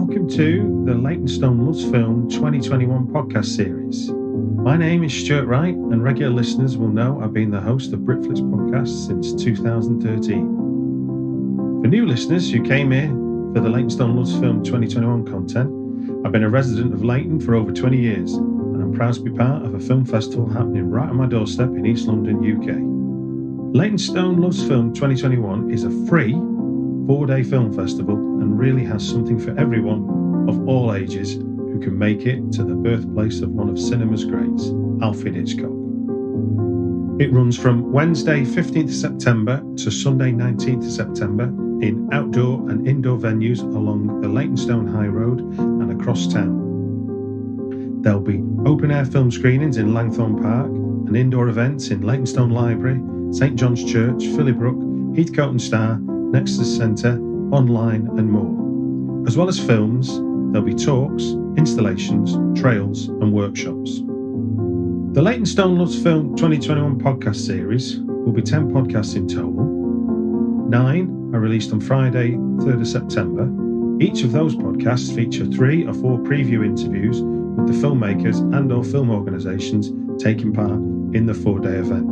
Welcome to the Leytonstone Loves Film 2021 podcast series. My name is Stuart Wright, and regular listeners will know I've been the host of Britflicks podcast since 2013. For new listeners who came here for the Leytonstone Loves Film 2021 content, I've been a resident of Leighton for over 20 years, and I'm proud to be part of a film festival happening right on my doorstep in East London, UK. Leytonstone Loves Film 2021 is a free 4-day film festival and really has something for everyone of all ages who can make it to the birthplace of one of cinema's greats, Alfred Hitchcock. It runs from Wednesday 15th September to Sunday 19th September in outdoor and indoor venues along the Leytonstone High Road and across town. There'll be open-air film screenings in Langthorne Park and indoor events in Leytonstone Library, St John's Church, Phillybrook, Heathcote and Star, Nexus Centre, online and more. As well as films, there'll be talks, installations, trails and workshops. The Leytonstone Loves Film 2021 podcast series will be 10 podcasts in total. 9 are released on Friday 3rd of September. Each of those podcasts feature 3 or 4 preview interviews with the filmmakers and or film organisations taking part in the 4-day event.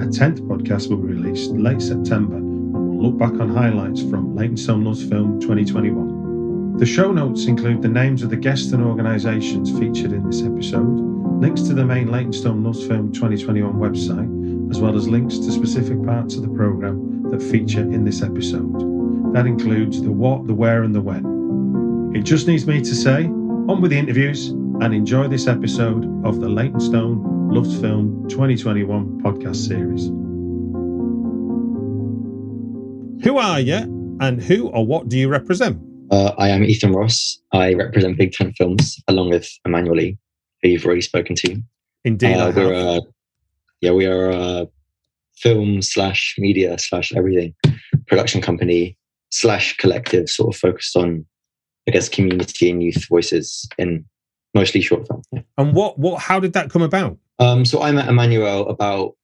A 10th podcast will be released late September and will look back on highlights from Leytonstone Loves Film 2021. The show notes include the names of the guests and organisations featured in this episode, links to the main Leytonstone Loves Film 2021 website, as well as links to specific parts of the programme that feature in this episode. That includes the what, the where and the when. It just needs me to say, on with the interviews and enjoy this episode of the Leytonstone Loves Film 2021 podcast series. Who are you and who or what do you represent? I am Ethan Ross. I represent Big Tent Films along with Emmanuel Lee, who you've already spoken to. Indeed, we are a film / media / everything production company / collective, sort of focused on, I guess, community and youth voices in mostly short film. Yeah. And how did that come about? So I met Emmanuel about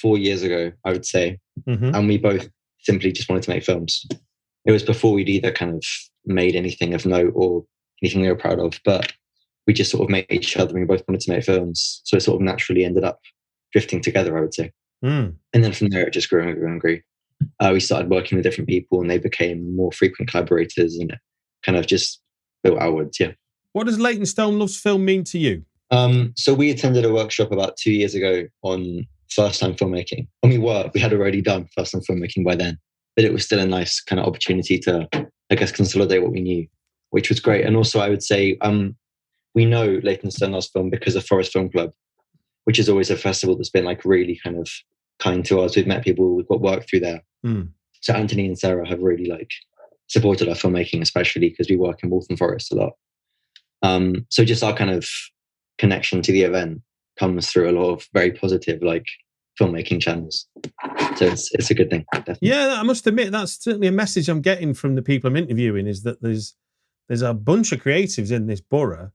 4 years ago, I would say, and we both simply just wanted to make films. It was before we'd either kind of made anything of note or anything we were proud of, but we just sort of met each other and we both wanted to make films. So it sort of naturally ended up drifting together, I would say. And then from there, it just grew and grew and grew. We started working with different people and they became more frequent collaborators and it kind of just built outwards, yeah. What does Leytonstone Loves Film mean to you? So we attended a workshop about 2 years ago on first-time filmmaking. And we had already done first-time filmmaking by then, but it was still a nice kind of opportunity to, I guess, consolidate what we knew, which was great. And also I would say we know Leytonstone Loves Film because of Forest Film Club, which is always a festival that's been like really kind of kind to us. We've met people, we've got work through there. So Anthony and Sarah have really like supported our filmmaking, especially because we work in Waltham Forest a lot. So just our kind of connection to the event comes through a lot of very positive like filmmaking channels. So it's a good thing, definitely. Yeah, I must admit that's certainly a message I'm getting from the people I'm interviewing, is that there's a bunch of creatives in this borough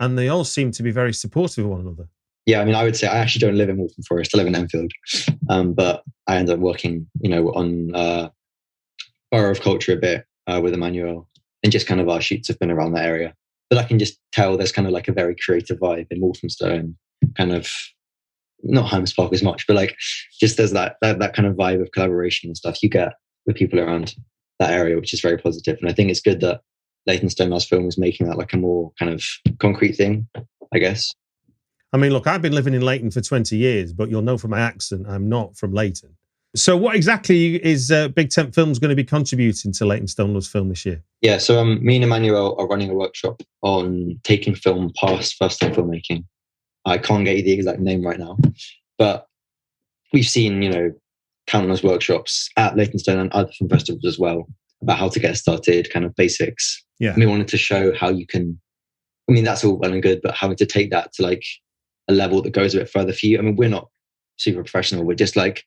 and they all seem to be very supportive of one another. Yeah, I mean, I would say I actually don't live in Waltham Forest. I live in Enfield, but I ended up working, on Borough of Culture a bit with Emmanuel, and just kind of our shoots have been around that area. But I can just tell there's kind of like a very creative vibe in Walthamstow, kind of not Hymes Park as much, but like just there's that kind of vibe of collaboration and stuff you get with people around that area, which is very positive. And I think it's good that Leytonstone Loves Film is making that like a more kind of concrete thing, I guess. I mean, look, I've been living in Leighton for 20 years, but you'll know from my accent, I'm not from Leighton. So what exactly is Big Tent Films going to be contributing to Leytonstone Loves Film this year? Yeah, so me and Emmanuel are running a workshop on taking film past first-time filmmaking. I can't get you the exact name right now, but we've seen, countless workshops at Leytonstone and other film festivals as well about how to get started, kind of basics. Yeah. And we wanted to show how you can, I mean, that's all well and good, but how to take that to like a level that goes a bit further for you. I mean, we're not super professional. We're just like,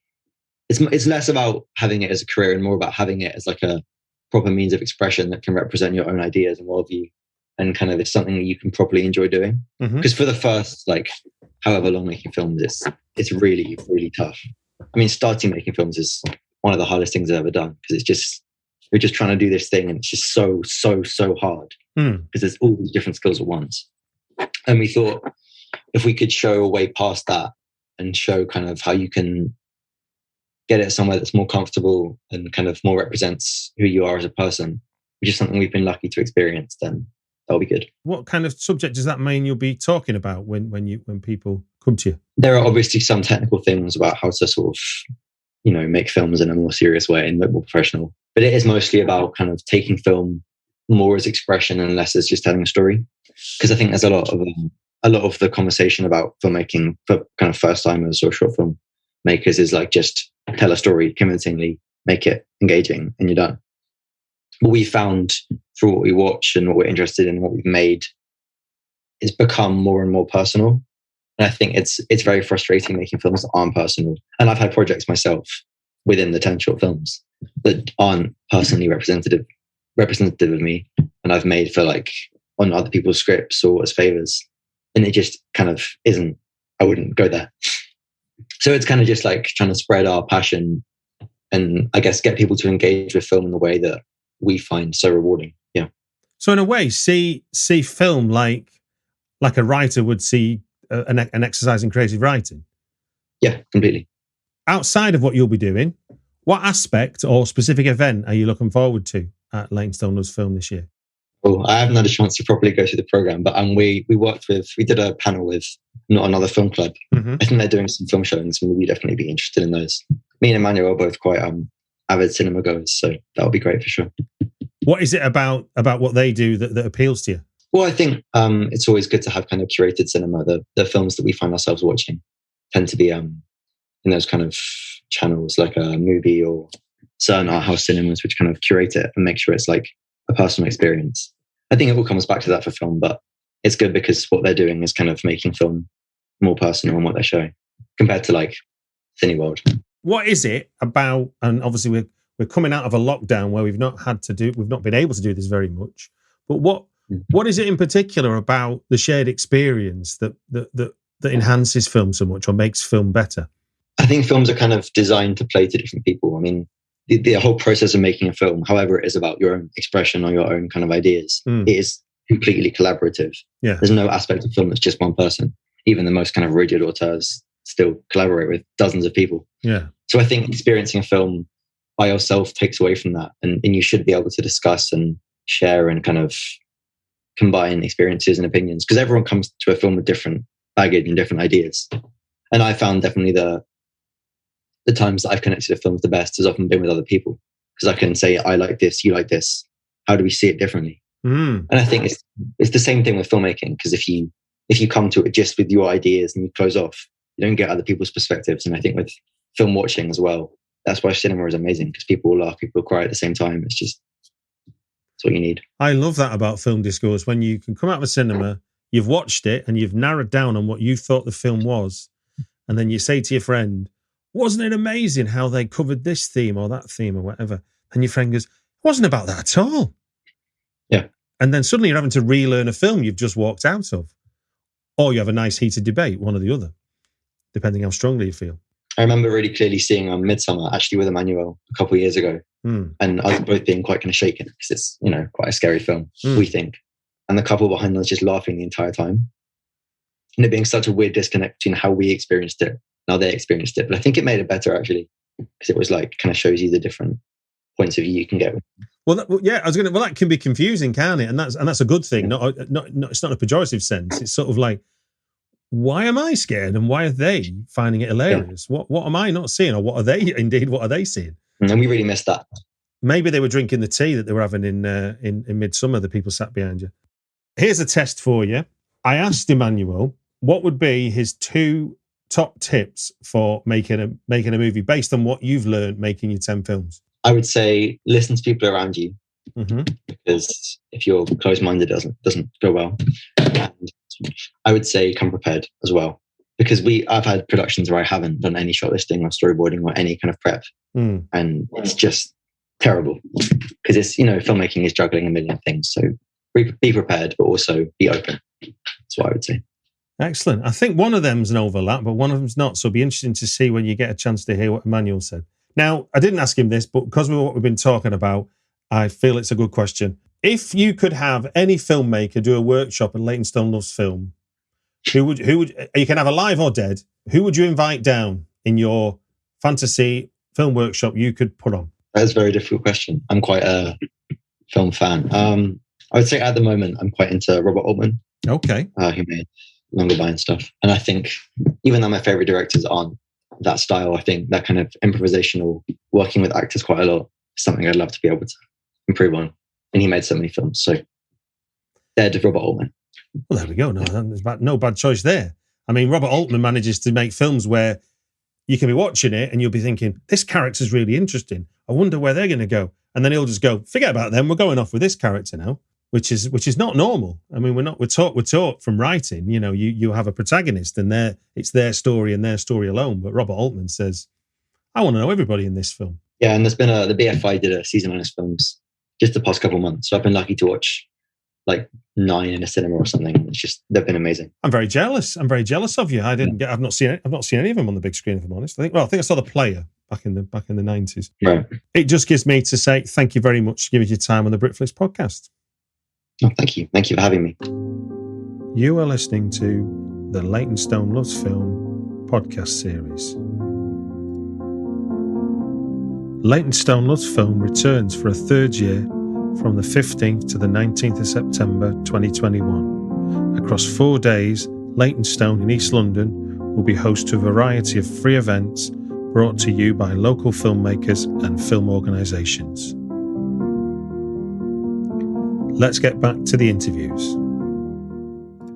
it's less about having it as a career and more about having it as like a proper means of expression that can represent your own ideas and worldview, and kind of it's something that you can properly enjoy doing. Because for the first like however long making films, it's really, really tough. I mean, starting making films is one of the hardest things I've ever done, because it's just, you're just trying to do this thing and it's just so hard. because there's all these different skills at once. And we thought if we could show a way past that and show kind of how you can get it somewhere that's more comfortable and kind of more represents who you are as a person, which is something we've been lucky to experience, then that'll be good. What kind of subject does that mean you'll be talking about when people come to you? There are obviously some technical things about how to sort of, you know, make films in a more serious way and more professional. But it is mostly about kind of taking film more as expression and less as just telling a story. Because I think there's a lot of the conversation about filmmaking for kind of first timers or short film makers is like, just tell a story convincingly, make it engaging, and you're done. What we found through what we watch and what we're interested in, what we've made, is become more and more personal. And I think it's very frustrating making films that aren't personal. And I've had projects myself within the 10 short films that aren't personally representative of me, and I've made for like on other people's scripts or as favors, and it just kind of isn't. I wouldn't go there. So it's kind of just like trying to spread our passion and I guess get people to engage with film in the way that we find so rewarding. Yeah. So in a way, see film like a writer would see an exercise in creative writing. Yeah, completely. Outside of what you'll be doing, what aspect or specific event are you looking forward to at Leytonstone Loves Film this year? Well, I haven't had a chance to properly go through the program, but we did a panel with Not Another Film Club. I think they're doing some film showings, and we'd definitely be interested in those. Me and Emmanuel are both quite avid cinema goers, so that would be great for sure. What is it about what they do that appeals to you? Well, I think it's always good to have kind of curated cinema. The films that we find ourselves watching tend to be in those kind of channels like a movie or certain art house cinemas, which kind of curate it and make sure it's like a personal experience. I think it all comes back to that for film, but it's good because what they're doing is kind of making film more personal in what they're showing compared to like Cineworld. What is it about, and obviously we're coming out of a lockdown where we've not been able to do this very much, but what is it in particular about the shared experience that enhances film so much or makes film better? I think films are kind of designed to play to different people. I mean, the whole process of making a film, however it is about your own expression or your own kind of ideas, it is completely collaborative. Yeah. There's no aspect of film that's just one person. Even the most kind of rigid auteurs still collaborate with dozens of people. Yeah. So I think experiencing a film by yourself takes away from that. And you should be able to discuss and share and kind of combine experiences and opinions, because everyone comes to a film with different baggage and different ideas. And I found definitely the times that I've connected to films the best has often been with other people, because I can say, I like this, you like this. How do we see it differently? And I think it's the same thing with filmmaking, because if you come to it just with your ideas and you close off, you don't get other people's perspectives. And I think with film watching as well, that's why cinema is amazing, because people will laugh, people will cry at the same time. It's what you need. I love that about film discourse, when you can come out of a cinema, you've watched it and you've narrowed down on what you thought the film was, and then you say to your friend, wasn't it amazing how they covered this theme or that theme or whatever? And your friend goes, it wasn't about that at all. Yeah. And then suddenly you're having to relearn a film you've just walked out of. Or you have a nice heated debate, one or the other, depending how strongly you feel. I remember really clearly seeing Midsummer actually with Emmanuel a couple of years ago. And us both being quite kind of shaken, because it's, quite a scary film, we think. And the couple behind us just laughing the entire time. And it being such a weird disconnect between how we experienced it and how they experienced it. But I think it made it better, actually, because it was like, kind of shows you the different points of view you can get. Well, that can be confusing, can't it? And that's a good thing. Yeah. It's not a pejorative sense. It's sort of like, why am I scared and why are they finding it hilarious? Yeah. What am I not seeing, or what are they seeing? And we really missed that. Maybe they were drinking the tea that they were having in Midsummer, the people sat behind you. Here's a test for you. I asked Emmanuel what would be his 2 top tips for making a movie based on what you've learned making your 10 films. I would say listen to people around you, because if you're closed-minded, it doesn't go well. And I would say come prepared as well, because I've had productions where I haven't done any short listing or storyboarding or any kind of prep, and it's just terrible, because it's filmmaking is juggling a million things. So be prepared, but also be open. That's what I would say. Excellent. I think one of them's an overlap, but one of them's not. So it'll be interesting to see when you get a chance to hear what Emmanuel said. Now, I didn't ask him this, but because of what we've been talking about, I feel it's a good question. If you could have any filmmaker do a workshop at Leytonstone Loves Film, who would you can have alive or dead, who would you invite down in your fantasy film workshop you could put on? That's a very difficult question. I'm quite a film fan. I would say at the moment I'm quite into Robert Altman. Okay. Who made Longgoodbye and stuff. And I think even though my favorite directors aren't that style, I think that kind of improvisational, working with actors quite a lot is something I'd love to be able to improve on. And he made so many films. So dead Robert Altman. Well, there we go. No bad choice there. I mean, Robert Altman manages to make films where you can be watching it and you'll be thinking, this character's really interesting. I wonder where they're going to go. And then he'll just go, forget about them. We're going off with this character now, which is not normal. I mean, we're taught from writing, you know, you have a protagonist and it's their story and their story alone. But Robert Altman says, I want to know everybody in this film. Yeah. And there's been the BFI did a season on his films just the past couple of months. So I've been lucky to watch like 9 in a cinema or something. It's just, they've been amazing. I'm very jealous of you. I've not seen any of them on the big screen, if I'm honest. I think I saw The Player back in the 90s. Right. It just gives me to say thank you very much for giving your time on the Britflicks podcast. Oh, thank you. Thank you for having me. You are listening to the Leytonstone Loves Film podcast series. Leytonstone Loves Film returns for a third year from the 15th to the 19th of September 2021. Across 4 days, Leytonstone in East London will be host to a variety of free events brought to you by local filmmakers and film organisations. Let's get back to the interviews.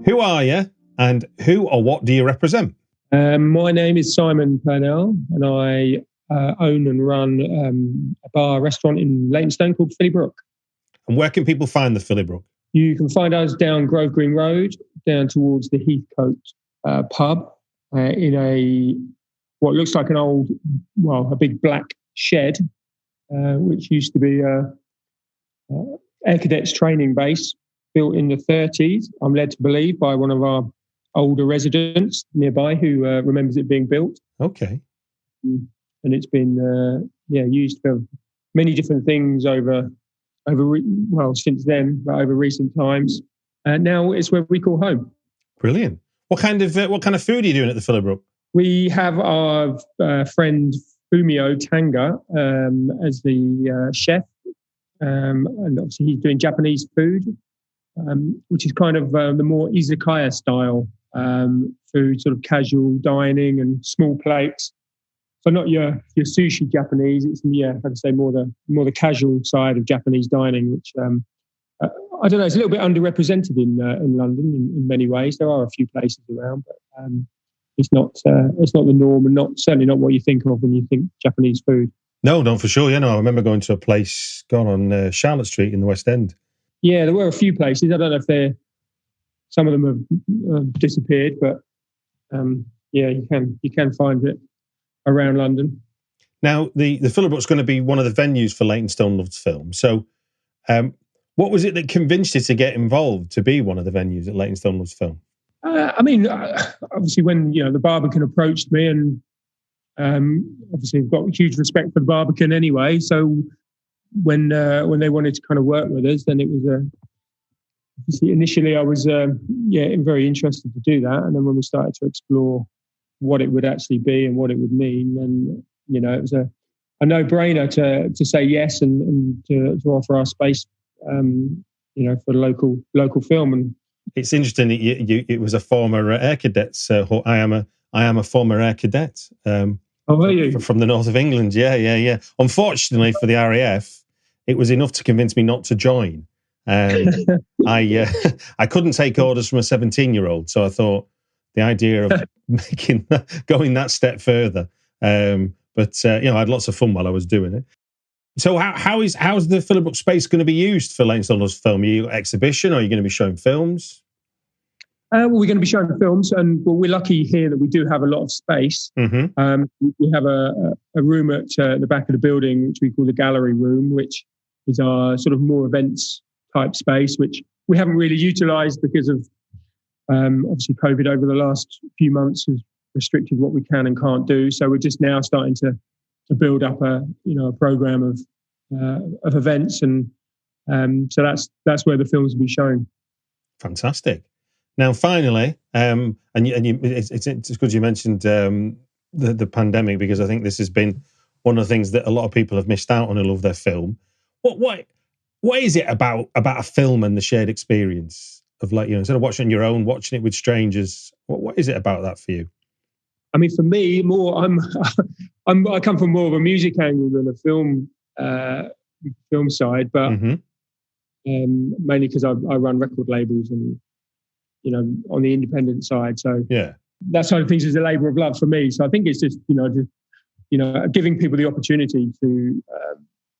Who are you and who or what do you represent? My name is Simon PURNELL and I own and run a bar restaurant in Leytonstone called BROOK. And where can people find the Phillybrook? You can find us down Grove Green Road, down towards the Heathcote pub, in what looks like a big black shed, which used to be Air Cadets training base, built in the 30s. I'm led to believe by one of our older residents nearby who remembers it being built. Okay. And it's been used for many different things since then, but over recent times. Now it's where we call home. Brilliant. What kind of food are you doing at the Phillybrook? We have our friend Fumio Tanga as the chef, and obviously he's doing Japanese food, which is kind of the more izakaya style food, sort of casual dining and small plates. So not your sushi Japanese. It's like I say, more the casual side of Japanese dining, which I don't know. It's a little bit underrepresented in London in many ways. There are a few places around, but it's not the norm, and certainly not what you think of when you think Japanese food. No, for sure. I remember going to a place on Charlotte Street in the West End. Yeah, there were a few places. I don't know if some of them have disappeared, but you can find it around London. Now, the Phillybrook's going to be one of the venues for Leytonstone Loves Film. So, what was it that convinced you to get involved to be one of the venues at Leytonstone Loves Film? Obviously, when the Barbican approached me, and obviously I've got huge respect for the Barbican anyway. So when they wanted to kind of work with us, then it was initially I was very interested to do that, and then when we started to explore what it would actually be and what it would mean, then it was a no-brainer to say yes and to offer our space, for the local film. And it's interesting that it was a former Air Cadets. I am a former Air Cadet. Are you? From the north of England? Yeah. Unfortunately for the RAF, it was enough to convince me not to join. I couldnned take orders from a 17-year-old, so I thought the idea of going that step further. But I had lots of fun while I was doing it. So how's the Phillybrook space going to be used for Leytonstone Loves Film? Are you exhibition, or are you going to be showing films? We're going to be showing films, and we're lucky here that we do have a lot of space. Mm-hmm. We have a room at the back of the building, which we call the gallery room, which is our sort of more events type space, which we haven't really utilised because of obviously COVID over the last few months has restricted what we can and can't do. So we're just now starting to build up a program of events, and So that's where the films will be shown. Fantastic. Now, finally, it's good you mentioned the pandemic, because I think this has been one of the things that a lot of people have missed out on who love their film. What is it about a film and the shared experience of, like, you know, instead of watching on your own, watching it with strangers? What is it about that for you? I mean, for me, I come from more of a music angle than a film side, but mainly because I run record labels and, you know, on the independent side. So yeah, that side of things is a labour of love for me. So I think it's just giving people the opportunity to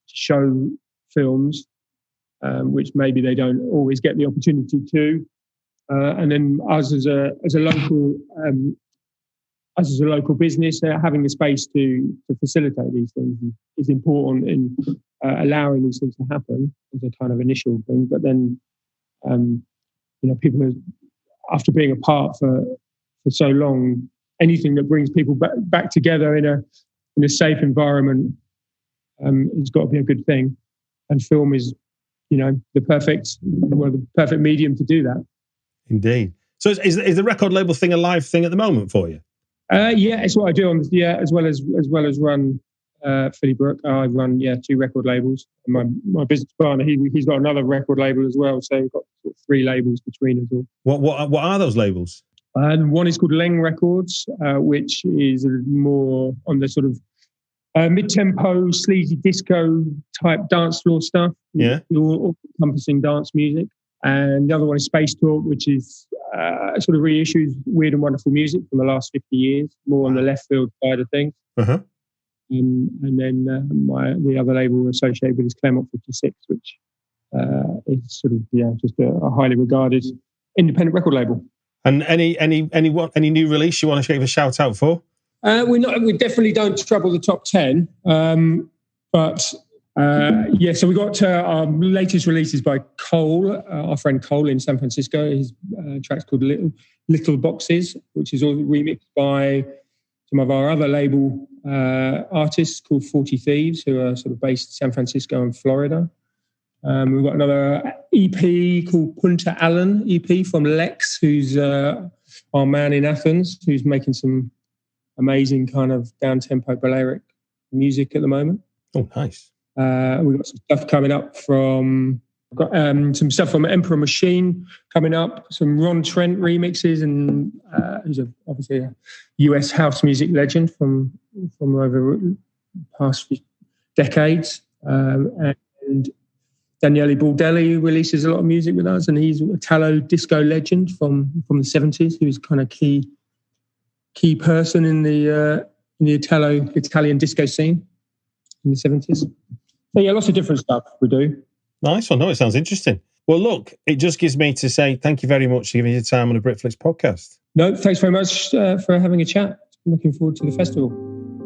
show films, which maybe they don't always get the opportunity to, and then us as a local business, having the space to facilitate these things is important in allowing these things to happen as a kind of initial thing. But then, people, after being apart for so long, anything that brings people back together in a safe environment has got to be a good thing. And film is, the perfect medium to do that. Indeed. So is the record label thing a live thing at the moment for you? Yeah, it's what I do as well as run Philly Brook. I run 2 record labels. My business partner, he's got another record label as well. So we've got sort of 3 labels between us all. What are those labels? One is called Leighton Records, which is more on the sort of mid-tempo, sleazy disco type dance floor stuff. Yeah, all encompassing dance music. And the other one is Space Talk, which is sort of reissues Weird and Wonderful music from the last 50 years, more on the left field side of things. Uh-huh. And then the other label associated with is Claremont 56, which is sort of just a highly regarded independent record label. And any new release you want to give a shout out for? We definitely don't trouble the top 10, but. So we got our latest releases by Cole, our friend Cole in San Francisco. His track's called Little Boxes, which is all remixed by some of our other label artists called 40 Thieves, who are sort of based in San Francisco and Florida. We've got another EP called UNDRLNDN EP from Lex, who's our man in Athens, who's making some amazing kind of down-tempo Balearic music at the moment. Oh, nice. We've got some stuff coming up from Emperor Machine coming up, some Ron Trent remixes, and who's obviously a US house music legend from over the past few decades. And Daniele Baldelli releases a lot of music with us, and he's a Italo disco legend from the 70s, who's kind of key person in the Italian disco scene in the 70s. So lots of different stuff we do. Nice one. No, it sounds interesting. Well, look, it just gives me to say thank you very much for giving your time on the Britflicks podcast. No, thanks very much for having a chat. I'm looking forward to the festival.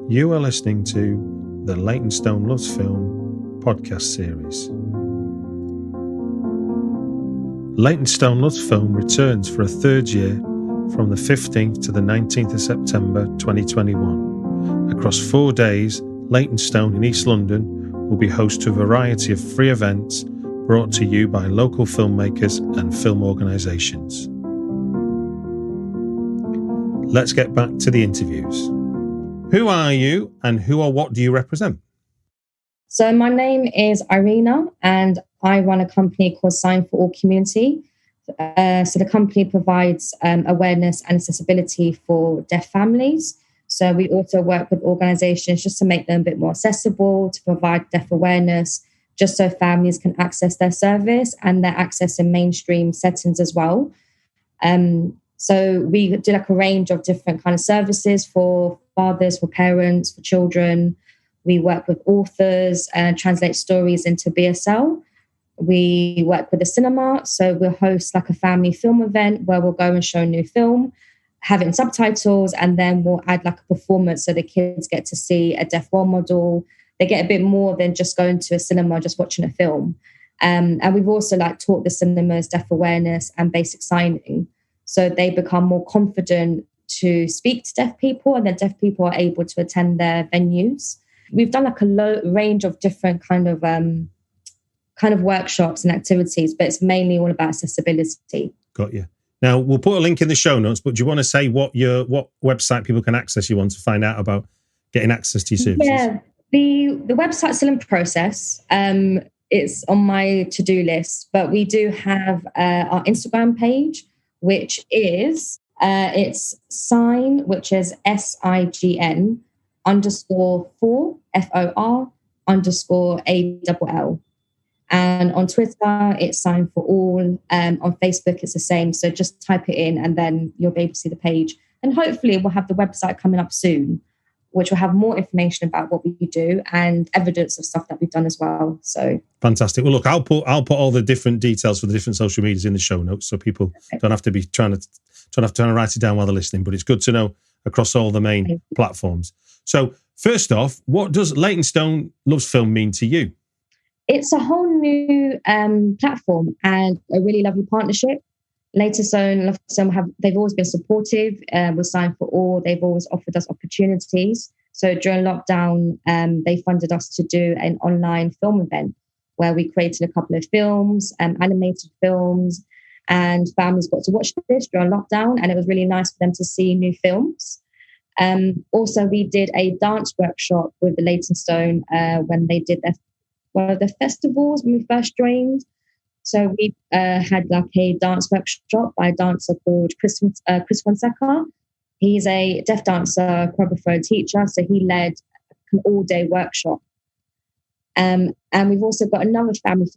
You are listening to the Leytonstone Loves Film podcast series. Leytonstone Loves Film returns for a 3rd year from the 15th to the 19th of September 2021. Across 4 days, Leytonstone in East London will be host to a variety of free events brought to you by local filmmakers and film organisations. Let's get back to the interviews. Who are you and who or what do you represent? So my name is IRINA and I run a company called Sign for All Community. So the company provides awareness and accessibility for deaf families. So we also work with organisations just to make them a bit more accessible, to provide deaf awareness, just so families can access their service and their access in mainstream settings as well. So we do like a range of different kind of services for fathers, for parents, for children. We work with authors and translate stories into BSL. We work with the cinema. So we'll host like a family film event where we'll go and show a new film, have it in subtitles, and then we'll add like a performance so the kids get to see a deaf role model. They get a bit more than just going to a cinema, just watching a film. And we've also like taught the cinemas deaf awareness and basic signing, so they become more confident to speak to deaf people, and then deaf people are able to attend their venues. We've done like a range of different kind of kind of workshops and activities, but it's mainly all about accessibility. Got you. Now, we'll put a link in the show notes, but do you want to say what website people can access you on to find out about getting access to your services? Yeah, the website's still in process. It's on my to-do list, but we do have our Instagram page, which is, it's sign, which is SIGN _4 FOR _ALL. And on Twitter, it's Sign for All. On Facebook, it's the same. So just type it in and then you'll be able to see the page. And hopefully we'll have the website coming up soon, which will have more information about what we do and evidence of stuff that we've done as well. So fantastic. Well, look, I'll put all the different details for the different social medias in the show notes, so people don't have to be trying to write it down while they're listening. But it's good to know across all the main platforms. So first off, what does Leytonstone Loves Film mean to you? It's a whole new platform and a really lovely partnership. Leytonstone Loves Film they've always been supportive with Sign for All. They've always offered us opportunities. So during lockdown, they funded us to do an online film event where we created a couple of films, animated films, and families got to watch this during lockdown. And it was really nice for them to see new films. Also, we did a dance workshop with the Leytonstone when they did one of the festivals when we first joined. So we had like a dance workshop by a dancer called Chris Fonseca. He's a deaf dancer, choreographer, and teacher. So he led an all-day workshop. And we've also got another family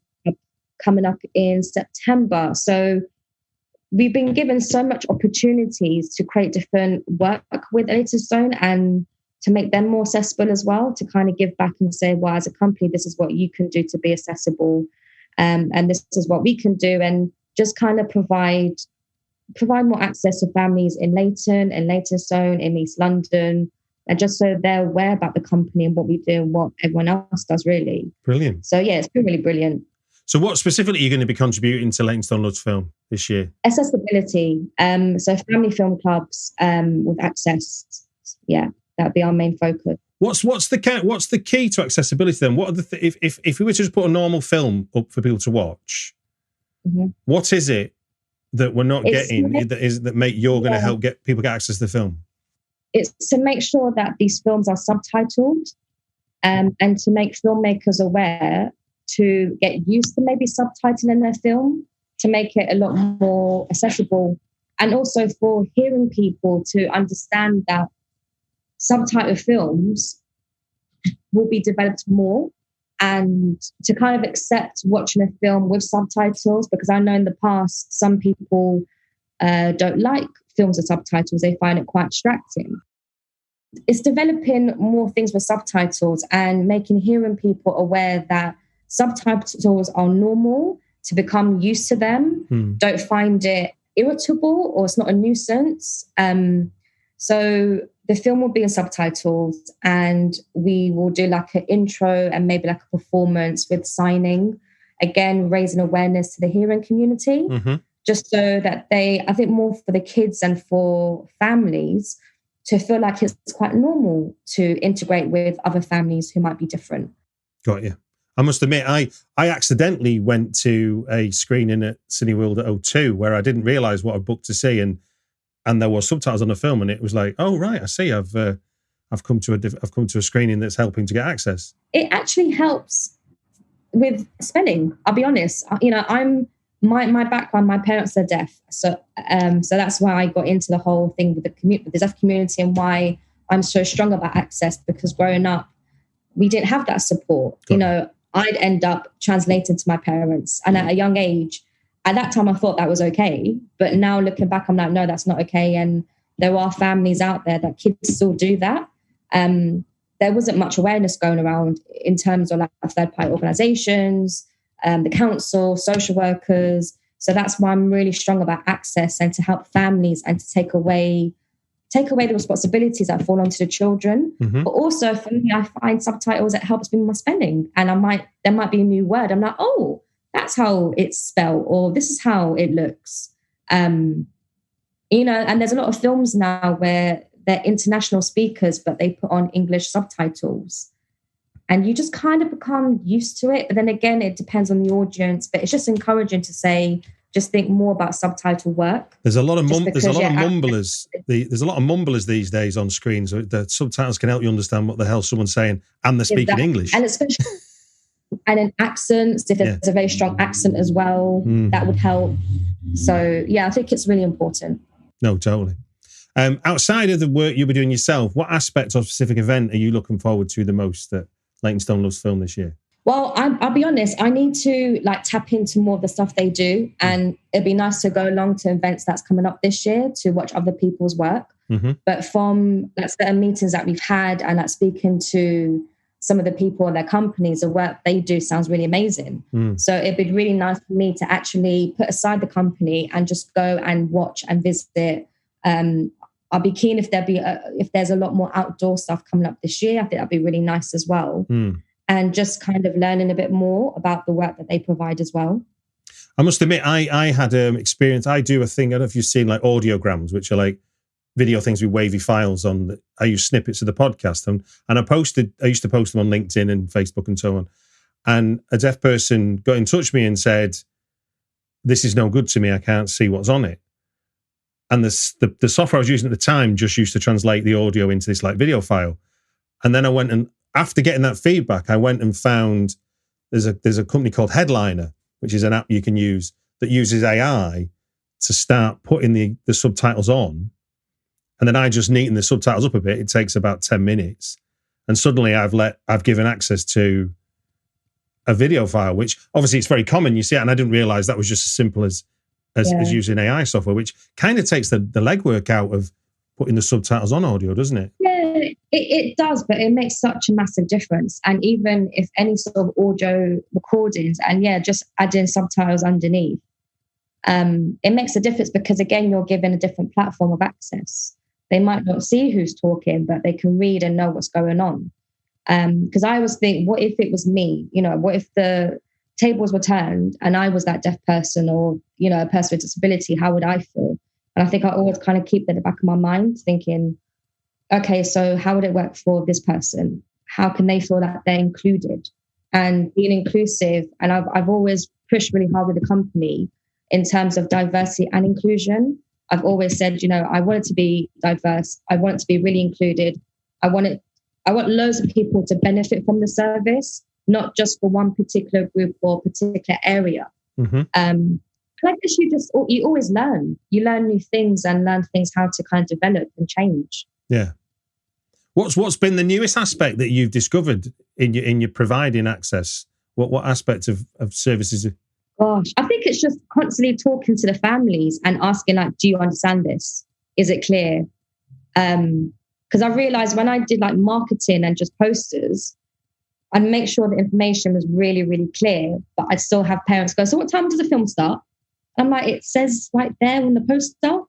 coming up in September. So we've been given so much opportunities to create different work with Leytonstone and to make them more accessible as well, to kind of give back and say, well, as a company, this is what you can do to be accessible. And this is what we can do, and just kind of provide more access to families in Leighton and Leytonstone in East London, and just so they're aware about the company and what we do and what everyone else does, really. Brilliant. So, yeah, it's been really brilliant. So what specifically are you going to be contributing to Leytonstone Loves Film this year? Accessibility. So family film clubs with access. Yeah, that'd be our main focus. What's the key to accessibility then? What are if we were to just put a normal film up for people to watch, what is it that we're not getting you're going to help get people get access to the film? It's to make sure that these films are subtitled, and to make filmmakers aware to get used to maybe subtitling their film to make it a lot more accessible, and also for hearing people to understand that subtitled films will be developed more, and to kind of accept watching a film with subtitles, because I know in the past some people don't like films with subtitles. They find it quite distracting. It's developing more things with subtitles and hearing people aware that subtitles are normal, to become used to them. Don't find it irritable or it's not a nuisance. So the film will be in subtitles, and we will do like an intro and maybe like a performance with signing, again, raising awareness to the hearing community, just so that I think more for the kids and for families to feel like it's quite normal to integrate with other families who might be different. Got you. I must admit, I accidentally went to a screening at Cineworld at O2 where I didn't realise what I booked to see, and there were subtitles on the film, and it was like, oh right, I see. I've come to a screening that's helping to get access. It actually helps with spelling. I'll be honest. You know, my background. My parents are deaf, so that's why I got into the whole thing with the deaf community, and why I'm so strong about access. Because growing up, we didn't have that support. You know, I'd end up translating to my parents, and at a young age. At that time, I thought that was okay. But now looking back, I'm like, no, that's not okay. And there are families out there that kids still do that. There wasn't much awareness going around in terms of like third-party organisations, the council, social workers. So that's why I'm really strong about access and to help families and to take away the responsibilities that fall onto the children. But also for me, I find subtitles that helps me with my spelling. And there might be a new word. I'm like, oh, that's how it's spelled, or this is how it looks. You know, and there's a lot of films now where they're international speakers, but they put on English subtitles. And you just kind of become used to it. But then again, it depends on the audience. But it's just encouraging to say, just think more about subtitle work. There's a lot of mumblers. There's a lot of mumblers these days on screen. So the subtitles can help you understand what the hell someone's saying, and they're speaking English. And especially and in accents, if there's a very strong accent as well, that would help. So yeah, I think it's really important. No, totally. Outside of the work you'll be doing yourself, what aspect or specific event are you looking forward to the most at Leytonstone Loves Film this year? Well, I'll be honest, I need to tap into more of the stuff they do. And it'd be nice to go along to events that's coming up this year to watch other people's work. Mm-hmm. But from certain meetings that we've had and speaking to some of the people in their companies, the work they do sounds really amazing. So it'd be really nice for me to actually put aside the company and just go and watch and visit. I'll be keen if there's a lot more outdoor stuff coming up this year. I think that'd be really nice as well. And just kind of learning a bit more about the work that they provide as well. I must admit, I had experience. I do a thing, I don't know if you've seen like audiograms, which are like video things with wavy files on. I use snippets of the podcast. And I used to post them on LinkedIn and Facebook and so on. And a deaf person got in touch with me and said, this is no good to me. I can't see what's on it. And the software I was using at the time just used to translate the audio into this like video file. And then I went and, after getting that feedback, I went and found there's a company called Headliner, which is an app you can use that uses AI to start putting the subtitles on. And then I just neaten the subtitles up a bit. It takes about 10 minutes. And suddenly I've given access to a video file, which obviously it's very common. You see it, and I didn't realize that was just as simple as using AI software, which kind of takes the legwork out of putting the subtitles on audio, doesn't it? Yeah, it does, but it makes such a massive difference. And even if any sort of audio recordings, and just add in subtitles underneath, it makes a difference because, again, you're given a different platform of access. They might not see who's talking, but they can read and know what's going on. Because I always think, what if it was me? What if the tables were turned and I was that deaf person or, a person with disability? How would I feel? And I think I always kind of keep that in the back of my mind, thinking, okay, so how would it work for this person? How can they feel that they're included? And being inclusive, and I've always pushed really hard with the company in terms of diversity and inclusion. I've always said, I want it to be diverse. I want it to be really included. I want loads of people to benefit from the service, not just for one particular group or particular area. Mm-hmm. I guess you always learn. You learn new things and learn things how to kind of develop and change. Yeah. What's been the newest aspect that you've discovered in your providing access? What aspects of services? Gosh, I think it's just constantly talking to the families and asking, do you understand this? Is it clear? Because I realized when I did marketing and just posters, I'd make sure the information was really, really clear, but I'd still have parents go, so what time does the film start? I'm like, it says right there on the poster.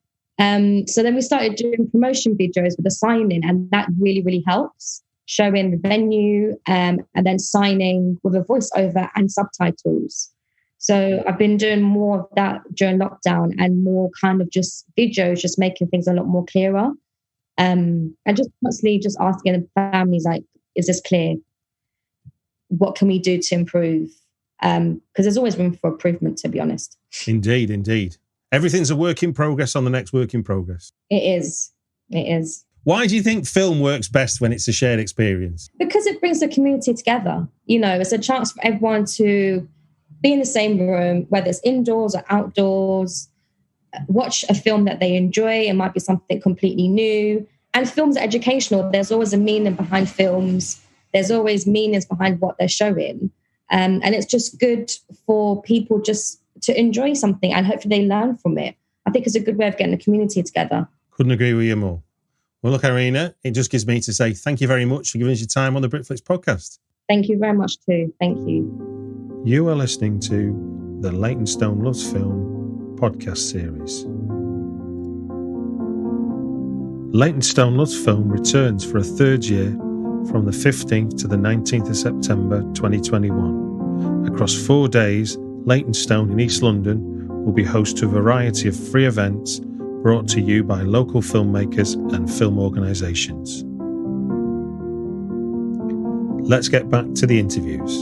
So then we started doing promotion videos with the signing, and that really, really helps, showing the venue and then signing with a voiceover and subtitles. So I've been doing more of that during lockdown and more kind of just videos, just making things a lot more clearer. And just constantly just asking the families, is this clear? What can we do to improve? Because there's always room for improvement, to be honest. Indeed. Everything's a work in progress on the next work in progress. It is. Why do you think film works best when it's a shared experience? Because it brings the community together. It's a chance for everyone to be in the same room, whether it's indoors or outdoors, watch a film that they enjoy. It might be something completely new. And films are educational. There's always a meaning behind films. There's always meanings behind what they're showing. And it's just good for people just to enjoy something and hopefully they learn from it. I think it's a good way of getting the community together. Couldn't agree with you more. Well, look, IRINA, it just gives me to say thank you very much for giving us your time on the Britflicks podcast. Thank you very much too. Thank you. You are listening to the Leytonstone Loves Film podcast series. Leytonstone Loves Film returns for a third year from the 15th to the 19th of September 2021. Across 4 days, Leytonstone in East London will be host to a variety of free events brought to you by local filmmakers and film organisations. let's get back to the interviews.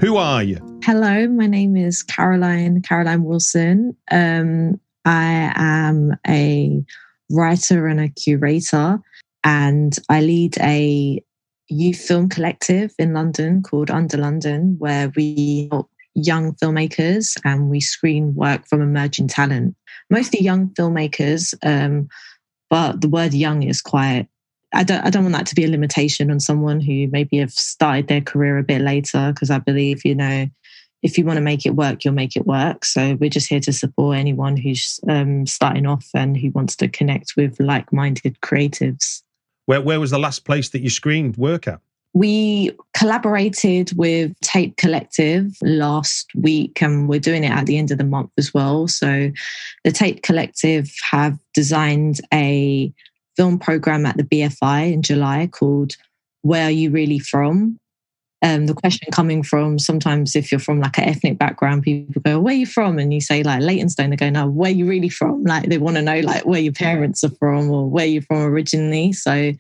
Who are you? Hello, my name is Caroline Wilson. I am a writer and a curator, and I lead a youth film collective in London called UNDRLNDN, where we help young filmmakers and we screen work from emerging talent. Mostly young filmmakers, but the word young is quite... I don't want that to be a limitation on someone who maybe have started their career a bit later, because I believe, if you want to make it work, you'll make it work. So we're just here to support anyone who's starting off and who wants to connect with like-minded creatives. Where was the last place that you screened work at? We collaborated with Tape Collective last week, and we're doing it at the end of the month as well. So the Tape Collective have designed a film program at the BFI in July called Where Are You Really From? The question coming from, sometimes if you're from like an ethnic background, people go, where are you from? And you say like Leytonstone, they go, no, where are you really from? Like they want to know like where your parents are from or where you're from originally. So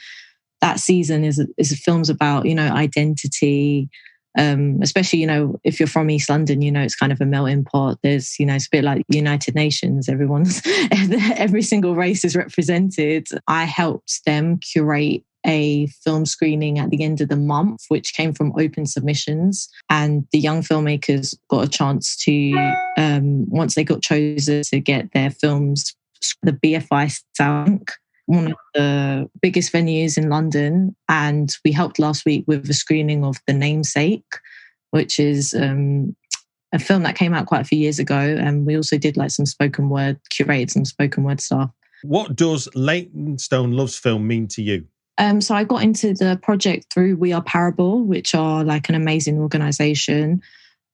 that season is films about, identity, especially, if you're from East London, it's kind of a melting pot. There's, it's a bit like United Nations. Every single race is represented. I helped them curate a film screening at the end of the month, which came from open submissions. And the young filmmakers got a chance to, once they got chosen to get their films, the BFI Sound, one of the biggest venues in London. And we helped last week with a screening of The Namesake, which is a film that came out quite a few years ago. And we also did like some spoken word, curated some spoken word stuff. What does Leytonstone Loves Film mean to you? So I got into the project through We Are Parable, which are like an amazing organisation.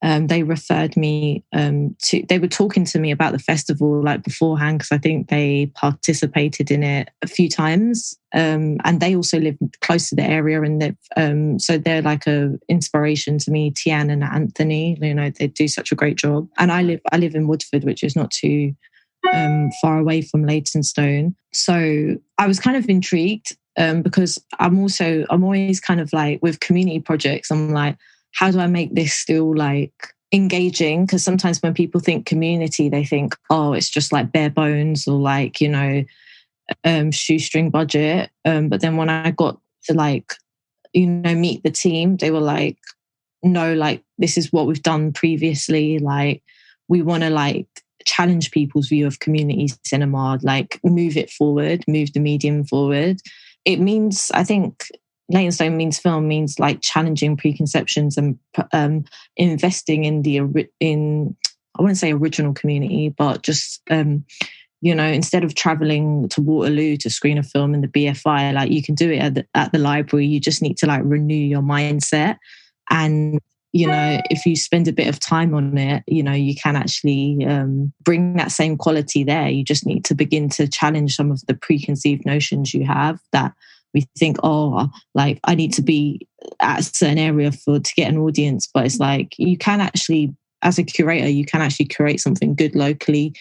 They referred me they were talking to me about the festival like beforehand, because I think they participated in it a few times. And they also live close to the area, and so they're like a inspiration to me. Tian and Anthony, they do such a great job. And I live in Woodford, which is not too far away from Leytonstone. So I was kind of intrigued. Because I'm always kind of like with community projects, I'm like, how do I make this still like engaging? Because sometimes when people think community, they think, oh, it's just like bare bones or like, shoestring budget. But then when I got to like, meet the team, they were like, no, like this is what we've done previously. Like we want to like challenge people's view of community cinema, like move it forward, move the medium forward. It means, I think, Leytonstone means film means like challenging preconceptions and investing in I wouldn't say original community, but just, instead of traveling to Waterloo to screen a film in the BFI, like you can do it at the library. You just need to like renew your mindset. And, if you spend a bit of time on it, you can actually bring that same quality there. You just need to begin to challenge some of the preconceived notions you have that we think, oh, like I need to be at a certain area to get an audience. But it's like you can actually, as a curator, you can actually create something good locally.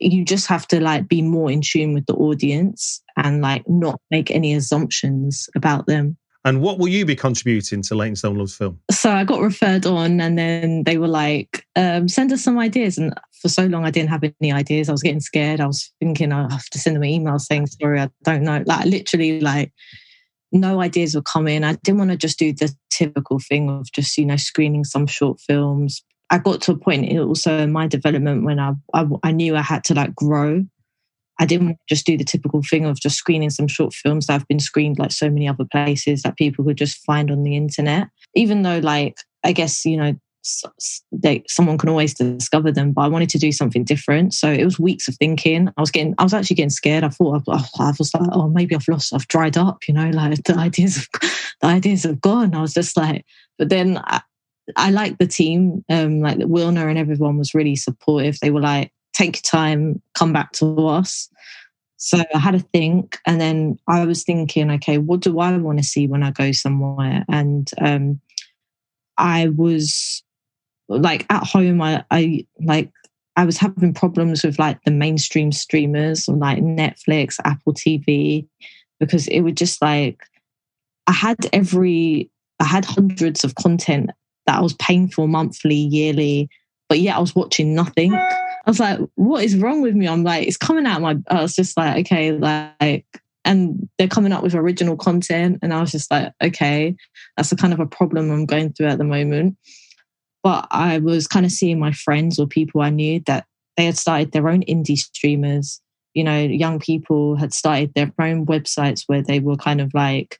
You just have to like be more in tune with the audience and like not make any assumptions about them. And what will you be contributing to Leytonstone Loves Film? So I got referred on, and then they were like, send us some ideas. And for so long, I didn't have any ideas. I was getting scared. I was thinking I have to send them an email saying, sorry, I don't know. Like literally, like no ideas were coming. I didn't want to just do the typical thing of just, screening some short films. I got to a point also in my development when I knew I had to like grow. I didn't just do the typical thing of just screening some short films that have been screened like so many other places that people could just find on the internet. Even though like, I guess, someone can always discover them, but I wanted to do something different. So it was weeks of thinking. I was actually getting scared. I thought, I was like, oh, maybe I've dried up, like the ideas have gone. I was just like, but then I liked the team, like Wilner and everyone was really supportive. They were like, take your time, come back to us. So I had to think, and then I was thinking, okay, what do I want to see when I go somewhere? And I was like at home, I was having problems with like the mainstream streamers or like Netflix, Apple TV, because it would just like, I had every I had hundreds of content that I was paying for monthly, yearly, but yet I was watching nothing. I was like, what is wrong with me? I'm like, it's coming out of I was just like, okay, like, and they're coming up with original content. And I was just like, okay, that's a kind of a problem I'm going through at the moment. But I was kind of seeing my friends or people I knew that they had started their own indie streamers. You know, young people had started their own websites where they were kind of like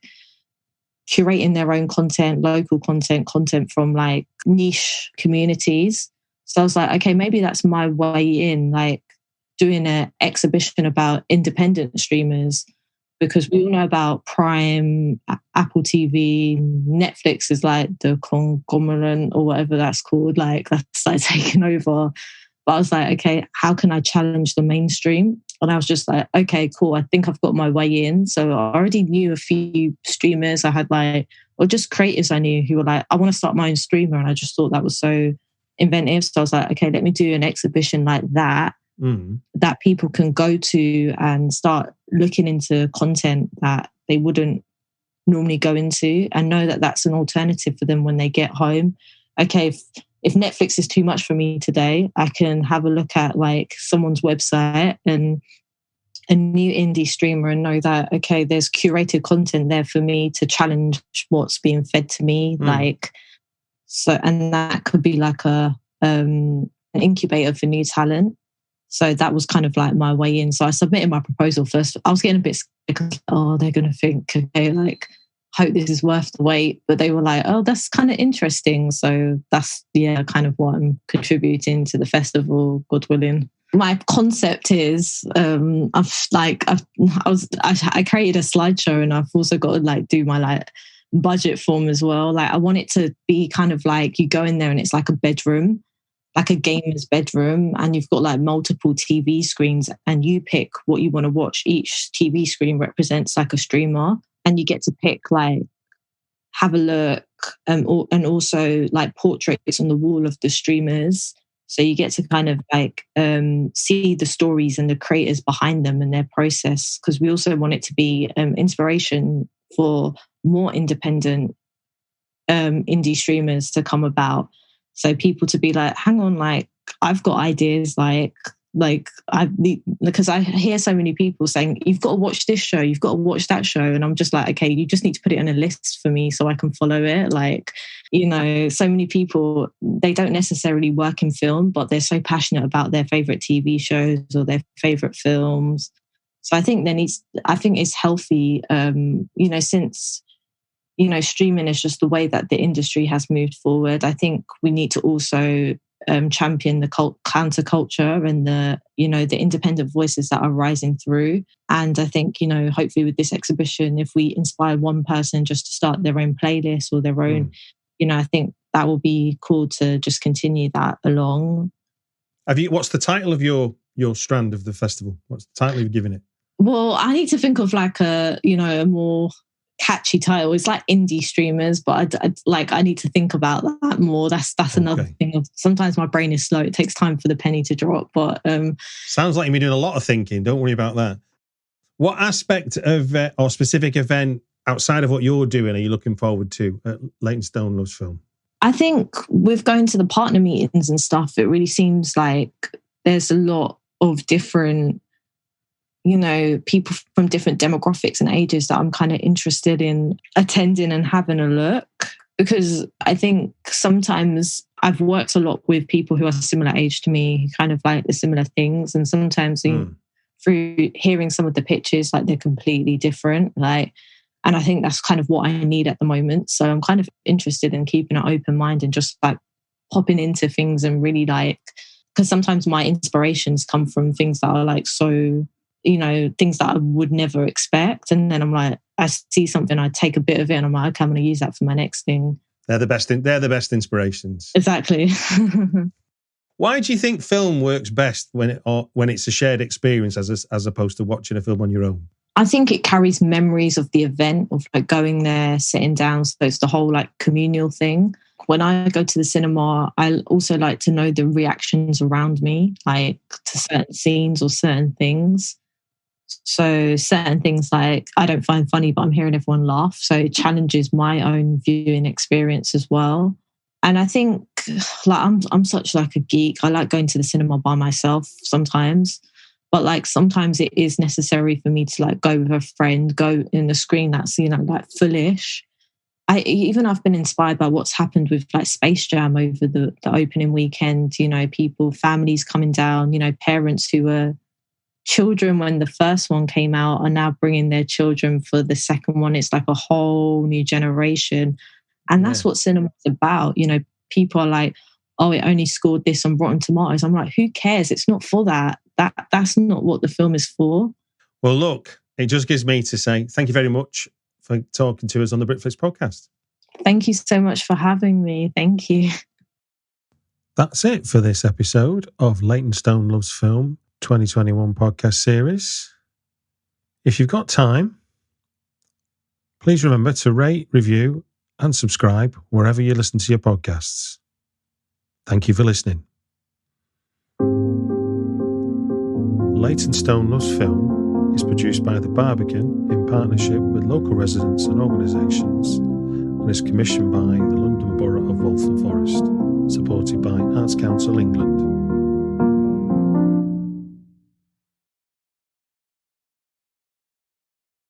curating their own content, local content from like niche communities. So I was like, okay, maybe that's my way in, like doing an exhibition about independent streamers, because we all know about Prime, Apple TV, Netflix is like the conglomerate or whatever that's called, like that's like taking over. But I was like, okay, how can I challenge the mainstream? And I was just like, okay, cool. I think I've got my way in. So I already knew a few streamers. I had like, or just creatives I knew who were like, I want to start my own streamer. And I just thought that was so inventive. So I was like, okay, let me do an exhibition like that, that people can go to and start looking into content that they wouldn't normally go into and know that that's an alternative for them when they get home. Okay, if Netflix is too much for me today, I can have a look at like someone's website and a new indie streamer and know that, okay, there's curated content there for me to challenge what's being fed to me. Like, so, and that could be like an incubator for new talent. So that was kind of like my way in. So I submitted my proposal first. I was getting a bit scared, oh, they're going to think, okay, like, hope this is worth the wait. But they were like, oh, that's kind of interesting. So that's, yeah, kind of what I'm contributing to the festival, God willing. My concept is I created a slideshow, and I've also got to like do my like budget form as well. Like I want it to be kind of like you go in there and it's like a bedroom, like a gamer's bedroom, and you've got like multiple TV screens and you pick what you want to watch. Each TV screen represents like a streamer, and you get to pick like, have a look, and also like portraits on the wall of the streamers. So you get to kind of like see the stories and the creators behind them and their process, because we also want it to be inspiration for more independent indie streamers to come about. So people to be like, hang on, like I've got ideas, because I hear so many people saying, you've got to watch this show, you've got to watch that show. And I'm just like, okay, you just need to put it on a list for me so I can follow it. Like, you know, so many people, they don't necessarily work in film, but they're so passionate about their favorite TV shows or their favorite films. So I think it's healthy, since, streaming is just the way that the industry has moved forward. I think we need to also champion the counterculture and the independent voices that are rising through. And I think, hopefully with this exhibition, if we inspire one person just to start their own playlist or their own, I think that will be cool to just continue that along. What's the title of your strand of the festival? What's the title you've given it? Well, I need to think of like a more catchy title. It's like indie streamers, but I need to think about that more. That's another thing. Sometimes my brain is slow. It takes time for the penny to drop. But sounds like you've been doing a lot of thinking. Don't worry about that. What aspect of or specific event outside of what you're doing are you looking forward to at Leytonstone Loves Film? I think with going to the partner meetings and stuff, it really seems like there's a lot of different people from different demographics and ages that I'm kind of interested in attending and having a look, because I think sometimes I've worked a lot with people who are similar age to me, who kind of like the similar things, and sometimes through hearing some of the pitches, like they're completely different. Like, and I think that's kind of what I need at the moment. So I'm kind of interested in keeping an open mind and just like popping into things and really like, because sometimes my inspirations come from things that are like so, things that I would never expect. And then I'm like, I see something, I take a bit of it and I'm like, okay, I'm going to use that for my next thing. They're the best inspirations. Exactly. Why do you think film works best when it's a shared experience as opposed to watching a film on your own? I think it carries memories of the event, of like going there, sitting down. So it's the whole like communal thing. When I go to the cinema, I also like to know the reactions around me, like to certain scenes or certain things. So certain things like I don't find funny, but I'm hearing everyone laugh. So it challenges my own viewing experience as well. And I think like I'm such like a geek. I like going to the cinema by myself sometimes. But like sometimes it is necessary for me to like go with a friend, go in the screen that's, you know, like fullish. I've been inspired by what's happened with like Space Jam over the opening weekend, you know, families coming down, you know, parents who were children when the first one came out are now bringing their children for the second one. It's like a whole new generation. And that's what cinema's about. You know, people are like, oh, it only scored this on Rotten Tomatoes. I'm like, who cares? It's not for that. That's not what the film is for. Well, look, it just gives me to say thank you very much for talking to us on the Britflicks podcast. Thank you so much for having me. Thank you. That's it for this episode of Leytonstone Loves Film 2021 podcast series. If you've got time, please remember to rate, review and subscribe wherever you listen to your podcasts. Thank you for listening. Leytonstone Loves Film is produced by the Barbican in partnership with local residents and organisations and is commissioned by the London Borough of Waltham Forest, supported by Arts Council England.